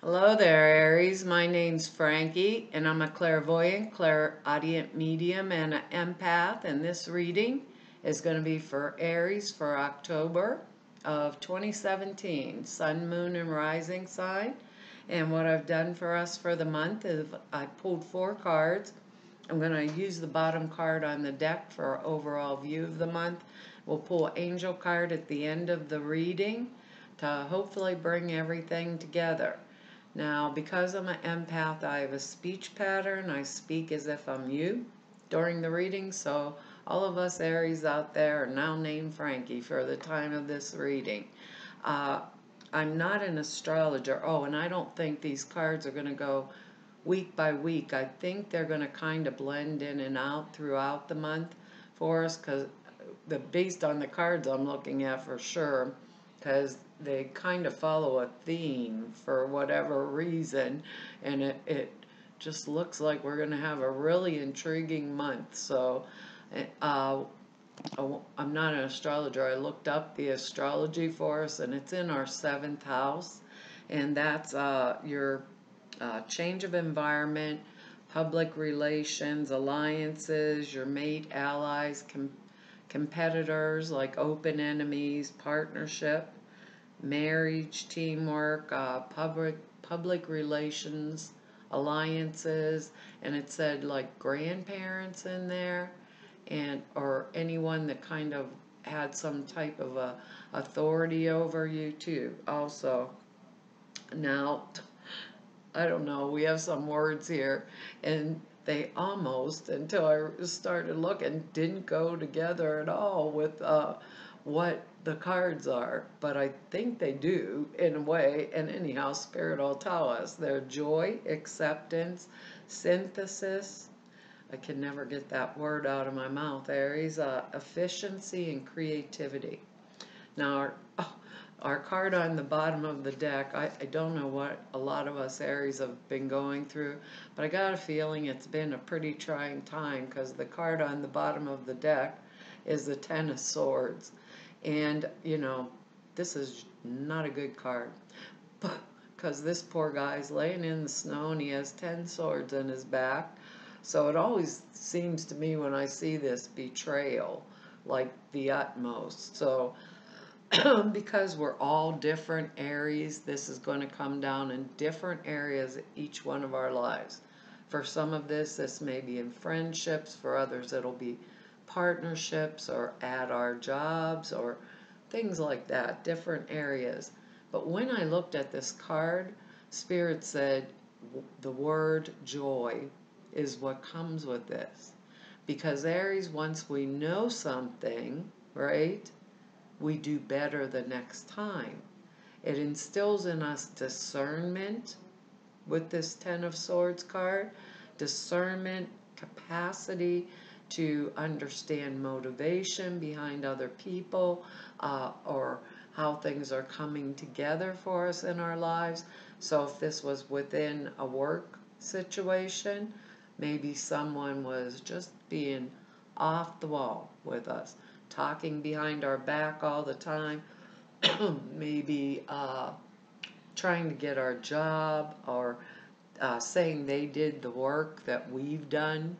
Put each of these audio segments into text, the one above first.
Hello there, Aries. My name's Frankie, and I'm a clairvoyant, clairaudient medium, and an empath. And this reading is going to be for Aries for October of 2017, Sun, Moon, and Rising sign. And what I've done for us for the month is I pulled 4 cards. I'm going to use the bottom card on the deck for an overall view of the month. We'll pull an angel card at the end of the reading to hopefully bring everything together. Now, because I'm an empath, I have a speech pattern. I speak as if I'm you during the reading, so all of us Aries out there are now named Frankie for the time of this reading. Uh, I'm not an astrologer. Oh, and I don't think these cards are going to go week by week. I think they're going to kind of blend in and out throughout the month for us, because based on the cards I'm looking at for sure, because they kind of follow a theme for whatever reason, and it just looks like we're going to have a really intriguing month. So uh, I'm not an astrologer. I looked up the astrology for us, and it's in our 7th house, and that's your change of environment, public relations, alliances, your mate, allies, competitors, like open enemies, partnership, marriage, teamwork, public relations, alliances, and it said like grandparents in there, and or anyone that kind of had some type of a authority over you too. Also, now I don't know, we have some words here, and they almost, until I started looking, didn't go together at all with what the cards are. But I think they do in a way, and anyhow, Spirit will tell us. They're joy, acceptance, synthesis. I can never get that word out of my mouth, Aries. Efficiency and creativity. Now, our card on the bottom of the deck, I don't know what a lot of us Aries have been going through, but I got a feeling it's been a pretty trying time, because the card on the bottom of the deck is the Ten of Swords. And, this is not a good card, because this poor guy's laying in the snow and he has 10 swords in his back. So it always seems to me when I see this betrayal, like the utmost. So because we're all different Aries, this is going to come down in different areas of each one of our lives. For some of this may be in friendships. For others, it'll be partnerships or at our jobs or things like that, different areas. But when I looked at this card, Spirit said the word joy is what comes with this. Because Aries, once we know something, right, we do better the next time. It instills in us discernment with this Ten of Swords card, discernment, capacity to understand motivation behind other people, or how things are coming together for us in our lives. So if this was within a work situation, maybe someone was just being off the wall with us, talking behind our back all the time, maybe trying to get our job, or saying they did the work that we've done,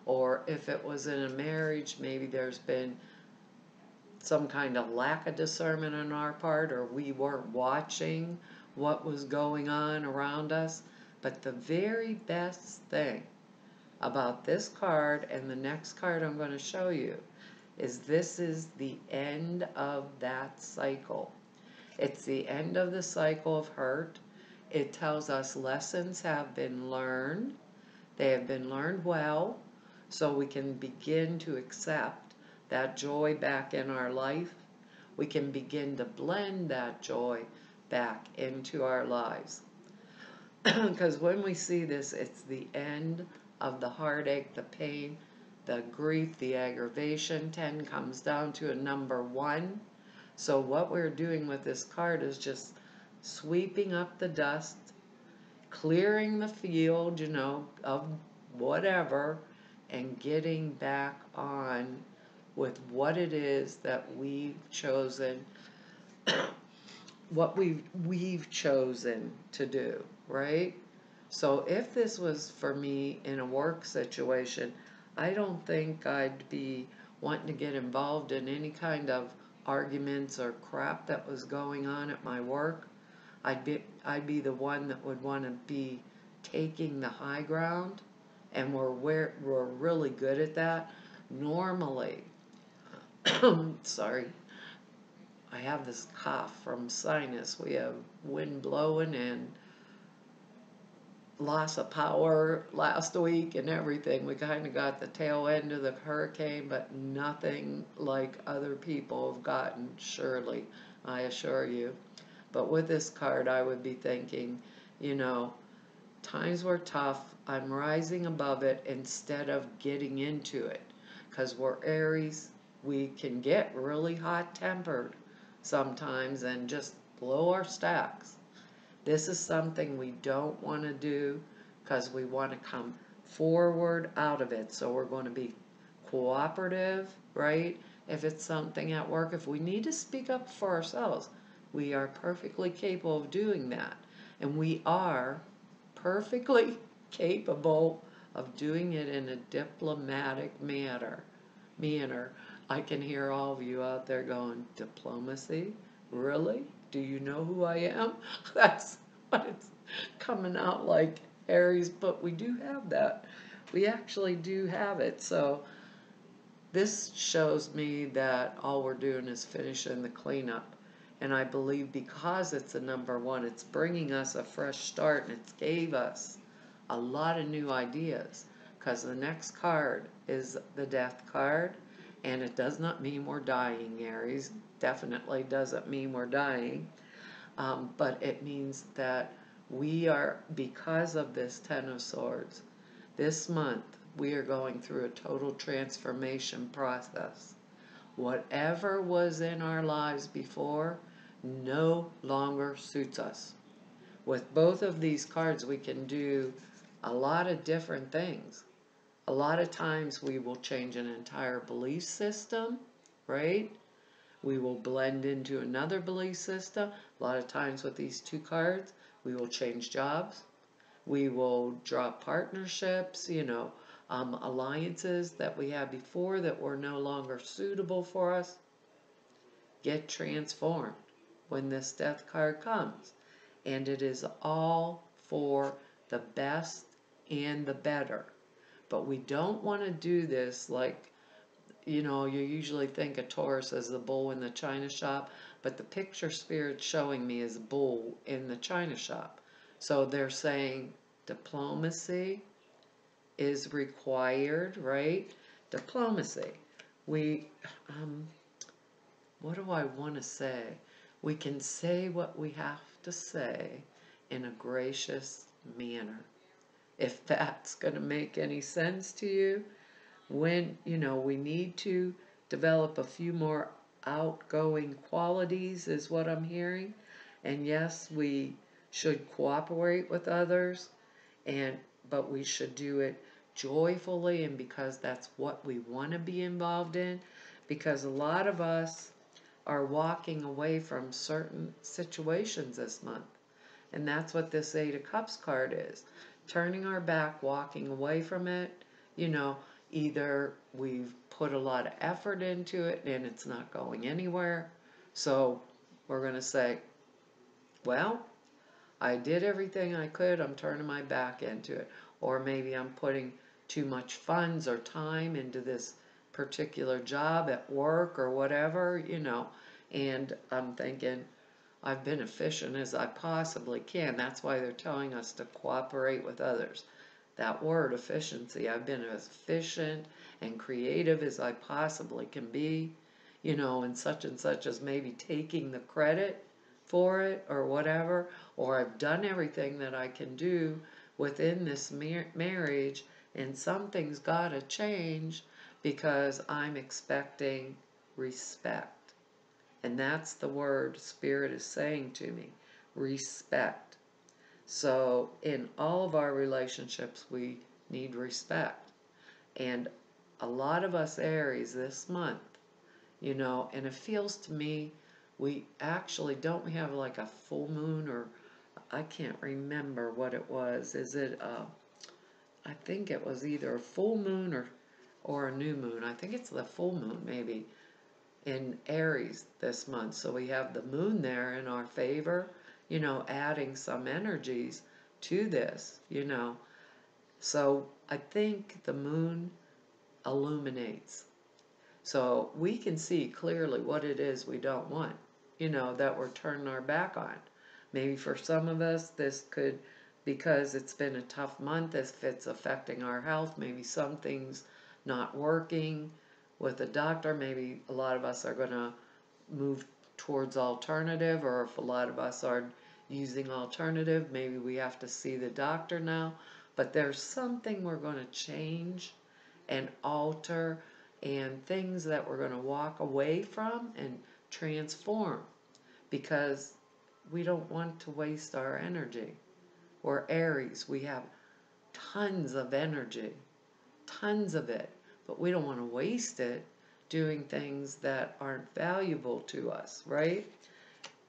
or if it was in a marriage, maybe there's been some kind of lack of discernment on our part, or we weren't watching what was going on around us. But the very best thing about this card and the next card I'm going to show you is this is the end of that cycle. It's the end of the cycle of hurt. It tells us lessons have been learned. They have been learned well, so we can begin to accept that joy back in our life. We can begin to blend that joy back into our lives. Because when we see this, it's the end of the heartache, the pain, the grief, the aggravation. 10 comes down to a number 1. So what we're doing with this card is just sweeping up the dust, clearing the field, of whatever, and getting back on with what it is that we've chosen what we've chosen to do, right? So if this was for me in a work situation, I don't think I'd be wanting to get involved in any kind of arguments or crap that was going on at my work. I'd be the one that would want to be taking the high ground, and we're really good at that. Normally, sorry, I have this cough from sinus. We have wind blowing and loss of power last week and everything. We kind of got the tail end of the hurricane, but nothing like other people have gotten, surely, I assure you. But with this card, I would be thinking, you know, times were tough. I'm rising above it instead of getting into it. Because we're Aries, we can get really hot tempered sometimes and just blow our stacks. This is something we don't want to do because we want to come forward out of it. So we're going to be cooperative, right? If it's something at work, if we need to speak up for ourselves, we are perfectly capable of doing that. And we are perfectly capable of doing it in a diplomatic manner. I can hear all of you out there going, diplomacy? Really? Do you know who I am? That's what it's coming out like, Aries, but we do have that. We actually do have it. So this shows me that all we're doing is finishing the cleanup. And I believe because it's a number one, it's bringing us a fresh start, and it's gave us a lot of new ideas. Because the next card is the death card, and it does not mean we're dying, Aries. Definitely doesn't mean we're dying. But it means that we are, because of this Ten of Swords, this month we are going through a total transformation process. Whatever was in our lives before no longer suits us. With both of these cards, we can do a lot of different things. A lot of times we will change an entire belief system, right? We will blend into another belief system. A lot of times with these two cards, we will change jobs. We will drop partnerships, alliances that we had before that were no longer suitable for us. Get transformed when this death card comes. And it is all for the best and the better. But we don't want to do this like, you usually think of Taurus as the bull in the china shop, but the picture spirit's showing me is a bull in the china shop. So they're saying diplomacy is required, right? Diplomacy. What do I want to say? We can say what we have to say in a gracious manner. If that's going to make any sense to you, when, we need to develop a few more outgoing qualities is what I'm hearing. And yes, we should cooperate with others, but we should do it joyfully and because that's what we want to be involved in. Because a lot of us are walking away from certain situations this month. And that's what this Eight of Cups card is. Turning our back, walking away from it. Either we've put a lot of effort into it and it's not going anywhere. So we're going to say, well, I did everything I could. I'm turning my back into it. Or maybe I'm putting too much funds or time into this particular job at work or whatever, and I'm thinking, I've been efficient as I possibly can. That's why they're telling us to cooperate with others. That word, efficiency, I've been as efficient and creative as I possibly can be, and such as maybe taking the credit for it or whatever, or I've done everything that I can do within this marriage, and something's got to change because I'm expecting respect. And that's the word Spirit is saying to me, respect. So in all of our relationships, we need respect. And a lot of us Aries this month, and it feels to me we actually don't have like a full moon, or I can't remember what it was. Is it, I think it was either a full moon or a new moon. I think it's the full moon maybe in Aries this month. So we have the moon there in our favor, adding some energies to this, So I think the moon illuminates. So we can see clearly what it is we don't want, that we're turning our back on. Maybe for some of us, this could, because it's been a tough month, if it's affecting our health, maybe something's not working with a doctor, maybe a lot of us are going to move towards alternative, or if a lot of us are using alternative, maybe we have to see the doctor now. But there's something we're going to change and alter, and things that we're going to walk away from and transform, because we don't want to waste our energy. We're Aries. We have tons of energy, tons of it, but we don't want to waste it doing things that aren't valuable to us, right?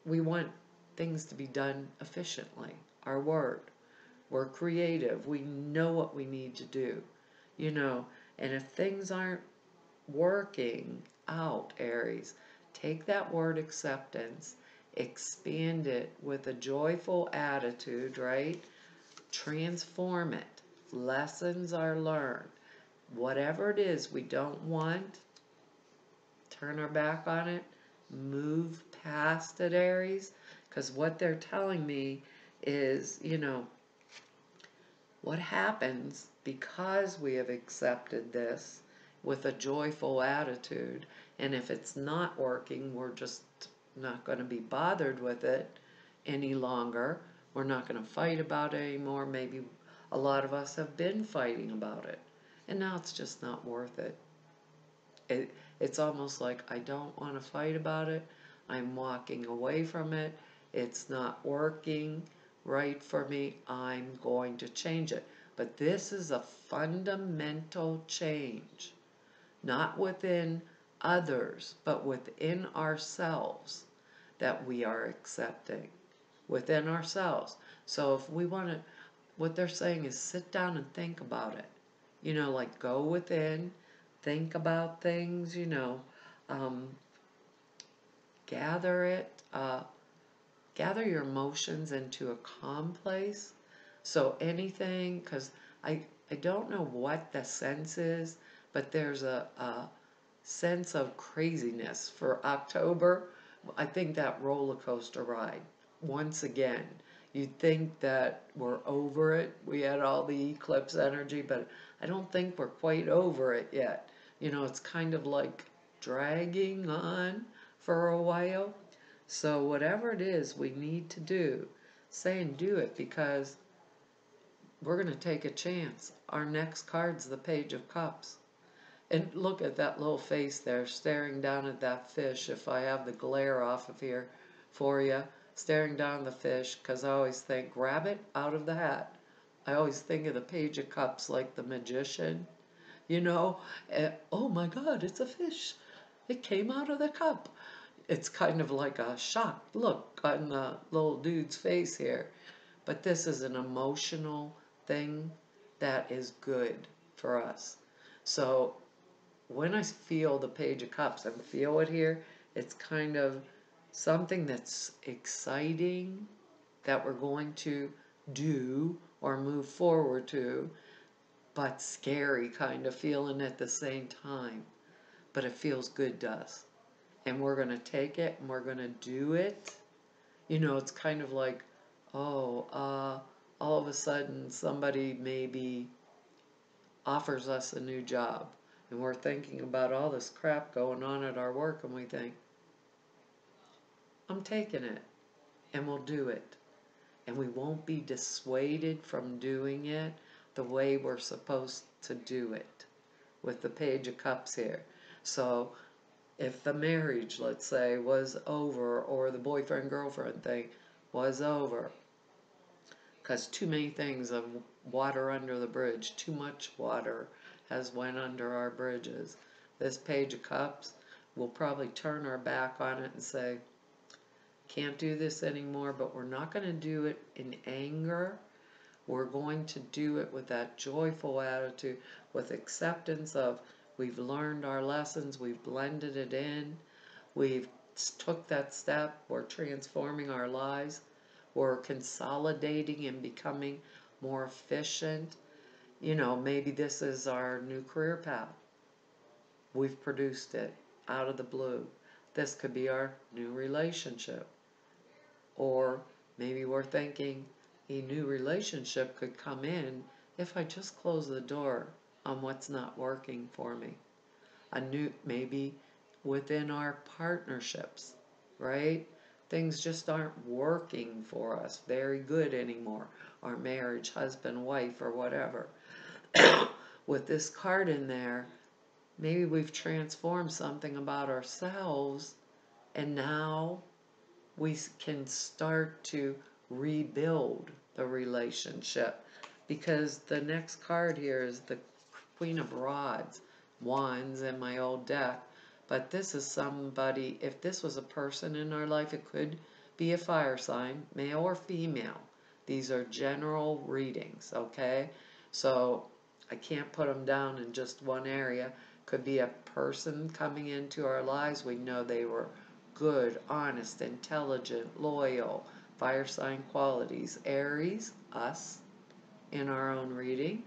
We want things to be done efficiently. Our word. We're creative. We know what we need to do, and if things aren't working out, Aries, take that word acceptance, expand it with a joyful attitude, right? Transform it. Lessons are learned. Whatever it is we don't want, turn our back on it, move past it, Aries, because what they're telling me is, what happens because we have accepted this with a joyful attitude, and if it's not working, we're just not going to be bothered with it any longer. We're not going to fight about it anymore. Maybe a lot of us have been fighting about it, and now it's just not worth it. It's almost like I don't want to fight about it. I'm walking away from it. It's not working right for me. I'm going to change it. But this is a fundamental change, not within others, but within ourselves, that we are accepting within ourselves. So if we want to, what they're saying is sit down and think about it. Like go within, think about things, um, gather it, gather your emotions into a calm place. So anything, because I don't know what the sense is, but there's a sense of craziness for October. I think that roller coaster ride, once again, you'd think that we're over it. We had all the eclipse energy, but I don't think we're quite over it yet. It's kind of like dragging on for a while. So whatever it is we need to do, say and do it, because we're going to take a chance. Our next card's the Page of Cups. And look at that little face there, staring down at that fish. If I have the glare off of here for you, staring down the fish, because I always think, grab it out of the hat. I always think of the Page of Cups like the magician, oh my God, it's a fish. It came out of the cup. It's kind of like a shocked look on the little dude's face here. But this is an emotional thing that is good for us. So when I feel the Page of Cups and feel it here, it's kind of something that's exciting that we're going to do or move forward to, but scary kind of feeling at the same time. But it feels good to us. And we're going to take it and we're going to do it. It's kind of like, all of a sudden somebody maybe offers us a new job. And we're thinking about all this crap going on at our work, and we think, I'm taking it, and we'll do it. And we won't be dissuaded from doing it the way we're supposed to do it with the Page of Cups here. So if the marriage, let's say, was over, or the boyfriend-girlfriend thing was over, because too many things of water under the bridge, too much water has went under our bridges. This Page of Cups, we'll probably turn our back on it and say, can't do this anymore, but we're not going to do it in anger. We're going to do it with that joyful attitude, with acceptance of we've learned our lessons, we've blended it in, we've took that step, we're transforming our lives, we're consolidating and becoming more efficient. You know, maybe this is our new career path. We've produced it out of the blue. This could be our new relationship. Or maybe we're thinking a new relationship could come in if I just close the door on what's not working for me. Maybe within our partnerships, right? Things just aren't working for us very good anymore. Our marriage, husband, wife, or whatever. With this card in there, maybe we've transformed something about ourselves, and now we can start to rebuild the relationship. Because the next card here is the Queen of Wands in my old deck. But this is somebody, if this was a person in our life, it could be a fire sign, male or female. These are general readings, okay? So I can't put them down in just one area. Could be a person coming into our lives. We know they were good, honest, intelligent, loyal, fire sign qualities. Aries, us, in our own reading.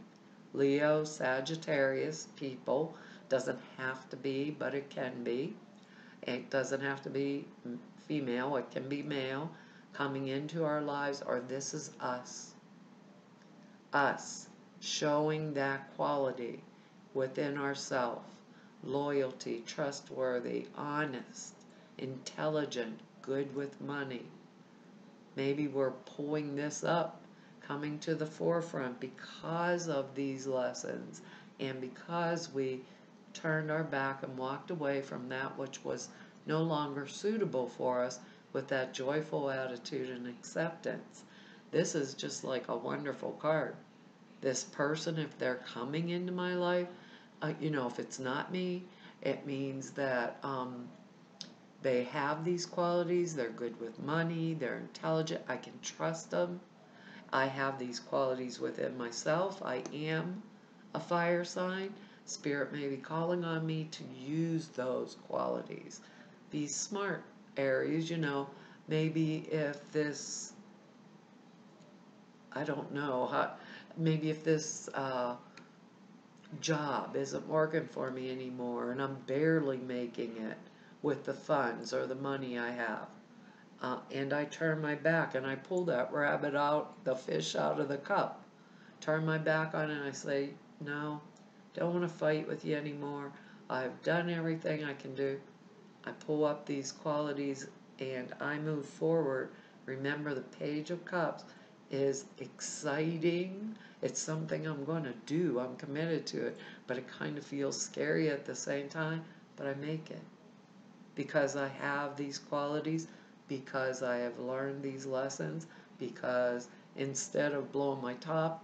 Leo, Sagittarius, people. Doesn't have to be, but it can be. It doesn't have to be female, it can be male, coming into our lives, or this is us. Us, showing that quality within ourselves. Loyalty, trustworthy, honest, intelligent, good with money. Maybe we're pulling this up, coming to the forefront because of these lessons and because we turned our back and walked away from that which was no longer suitable for us with that joyful attitude and acceptance. This is just like a wonderful card. This person, if they're coming into my life, you know, if it's not me, it means that they have these qualities, they're good with money, they're intelligent, I can trust them. I have these qualities within myself. I am a fire sign. Spirit may be calling on me to use those qualities. Be smart, Aries, you know, maybe if this, I don't know, maybe if this job isn't working for me anymore and I'm barely making it with the funds or the money I have. And I turn my back and I pull that rabbit out, the fish out of the cup. Turn my back on it and I say, no, don't want to fight with you anymore. I've done everything I can do. I pull up these qualities and I move forward. Remember, the Page of Cups is exciting. It's something I'm going to do. I'm committed to it. But it kind of feels scary at the same time. But I make it. Because I have these qualities. Because I have learned these lessons. Because instead of blowing my top,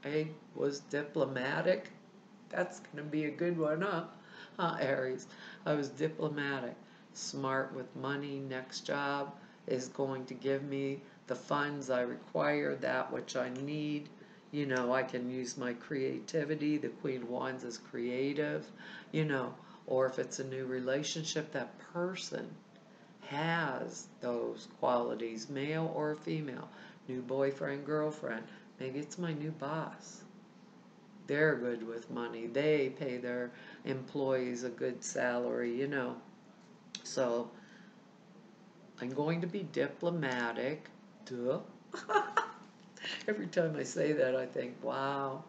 I was diplomatic. That's going to be a good one, huh, Aries? I was diplomatic, smart with money. Next job is going to give me the funds I require, that which I need. You know, I can use my creativity. The Queen of Wands is creative, you know. Or if it's a new relationship, that person has those qualities, male or female. New boyfriend, girlfriend. Maybe it's my new boss. They're good with money. They pay their employees a good salary, you know. So, I'm going to be diplomatic. Duh. Every time I say that, I think, wow.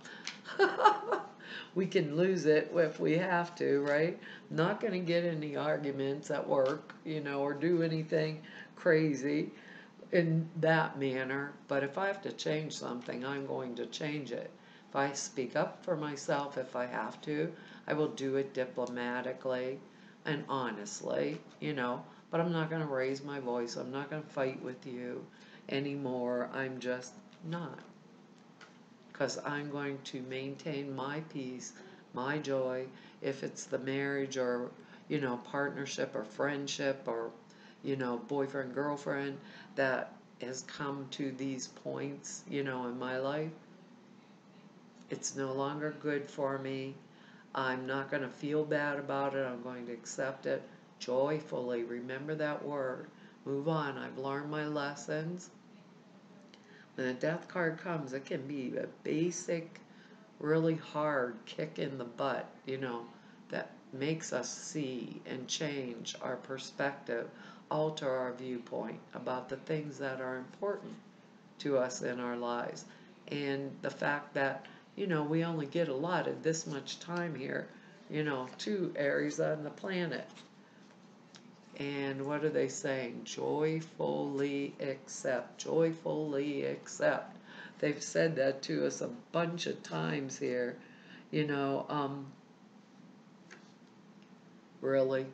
We can lose it if we have to, right? Not going to get any arguments at work, you know, or do anything crazy in that manner. But if I have to change something, I'm going to change it. If I speak up for myself, if I have to, I will do it diplomatically and honestly, you know, but I'm not going to raise my voice. I'm not going to fight with you anymore. I'm just not. Because I'm going to maintain my peace, my joy, if it's the marriage or, you know, partnership or friendship or, boyfriend, girlfriend that has come to these points, in my life. It's no longer good for me. I'm not going to feel bad about it. I'm going to accept it joyfully. Remember that word. Move on. I've learned my lessons. When the death card comes, it can be a basic, really hard kick in the butt, that makes us see and change our perspective, alter our viewpoint about the things that are important to us in our lives. And the fact that, we only get allotted this much time here, to Aries on the planet. And what are they saying? Joyfully accept. Joyfully accept. They've said that to us a bunch of times here. Really,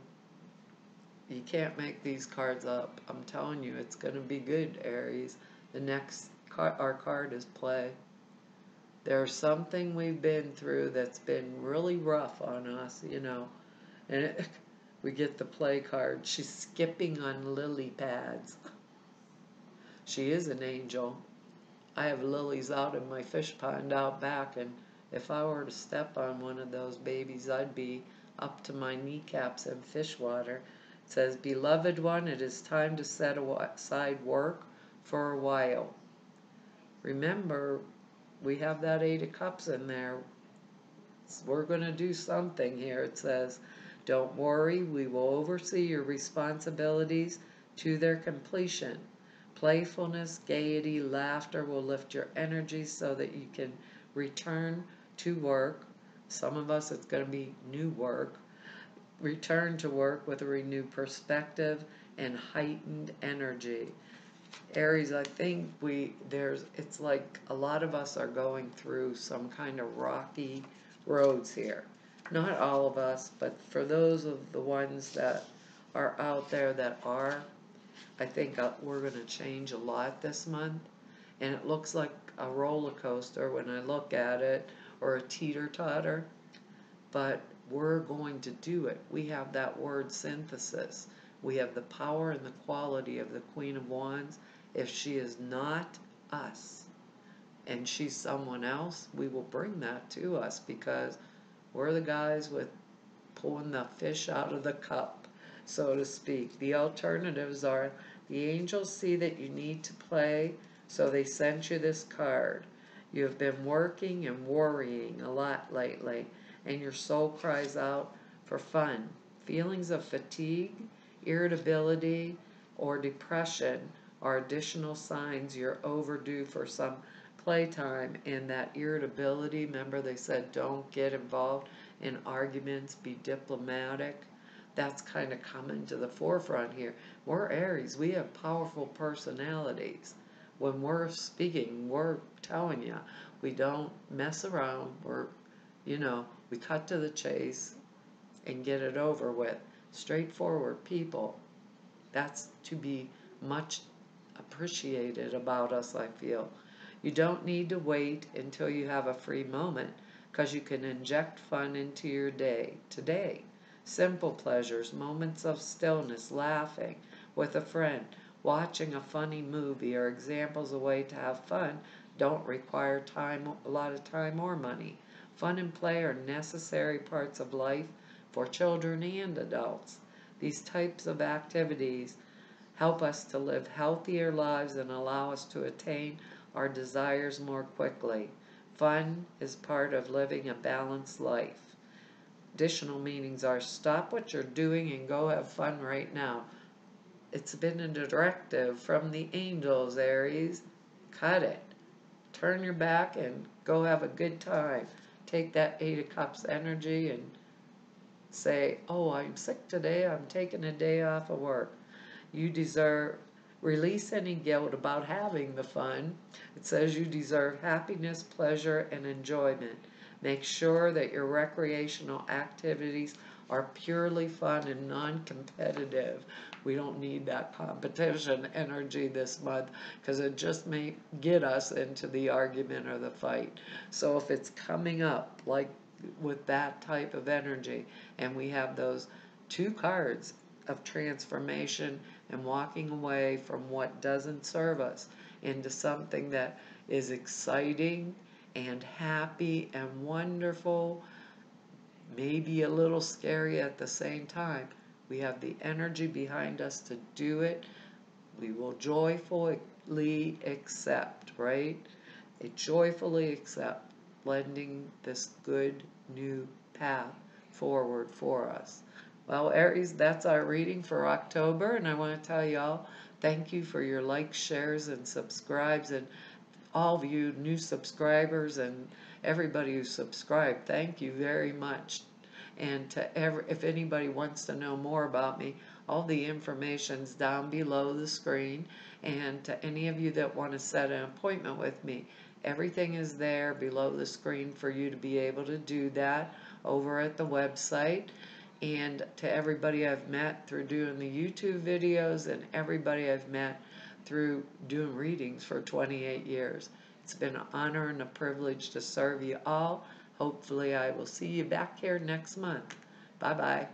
you can't make these cards up. I'm telling you, it's going to be good, Aries. The next our card is play. There's something we've been through that's been really rough on us, and we get the play card. She's skipping on lily pads. She is an angel. I have lilies out in my fish pond out back, and if I were to step on one of those babies, I'd be up to my kneecaps in fish water. It says, "Beloved one, it is time to set aside work for a while." Remember, we have that Eight of Cups in there. We're going to do something here. It says, "Don't worry, we will oversee your responsibilities to their completion. Playfulness, gaiety, laughter will lift your energy so that you can return to work." Some of us, it's going to be new work. Return to work with a renewed perspective and heightened energy. Aries, I think it's like a lot of us are going through some kind of rocky roads here. Not all of us, but for those of the ones that are out there that are, I think we're going to change a lot this month. And it looks like a roller coaster when I look at it, or a teeter-totter, but we're going to do it. We have that word synthesis. We have the power and the quality of the Queen of Wands. If she is not us and she's someone else, we will bring that to us because we're the guys with pulling the fish out of the cup, so to speak. The alternatives are the angels see that you need to play, so they sent you this card. You have been working and worrying a lot lately, and your soul cries out for fun. Feelings of fatigue, irritability, or depression are additional signs you're overdue for some playtime. And that irritability, remember they said don't get involved in arguments, be diplomatic. That's kind of coming to the forefront here. We're Aries. We have powerful personalities. When we're speaking, we're telling you, we don't mess around. We cut to the chase and get it over with. Straightforward people. That's to be much appreciated about us, I feel. You don't need to wait until you have a free moment, because you can inject fun into your day today. Simple pleasures, moments of stillness, laughing with a friend, watching a funny movie are examples of ways to have fun. Don't require a lot of time or money. Fun and play are necessary parts of life for children and adults. These types of activities help us to live healthier lives and allow us to attain our desires more quickly. Fun is part of living a balanced life. Additional meanings are stop what you're doing and go have fun right now. It's been a directive from the angels, Aries. Cut it. Turn your back and go have a good time. Take that Eight of Cups energy and say, "Oh, I'm sick today. I'm taking a day off of work." You deserve, release any guilt about having the fun. It says you deserve happiness, pleasure, and enjoyment. Make sure that your recreational activities are purely fun and non-competitive. We don't need that competition energy this month because it just may get us into the argument or the fight. So if it's coming up like with that type of energy, and we have those two cards of transformation and walking away from what doesn't serve us into something that is exciting and happy and wonderful, maybe a little scary at the same time. We have the energy behind us to do it. We will joyfully accept, right? Joyfully accept blending this good new path forward for us. Well, Aries, that's our reading for October, and I want to tell y'all thank you for your likes, shares, and subscribes, and all of you new subscribers and everybody who subscribed. Thank you very much. And if anybody wants to know more about me, all the information's down below the screen. And to any of you that want to set an appointment with me, everything is there below the screen for you to be able to do that over at the website. And to everybody I've met through doing the YouTube videos, and everybody I've met through doing readings for 28 years. It's been an honor and a privilege to serve you all. Hopefully I will see you back here next month. Bye-bye.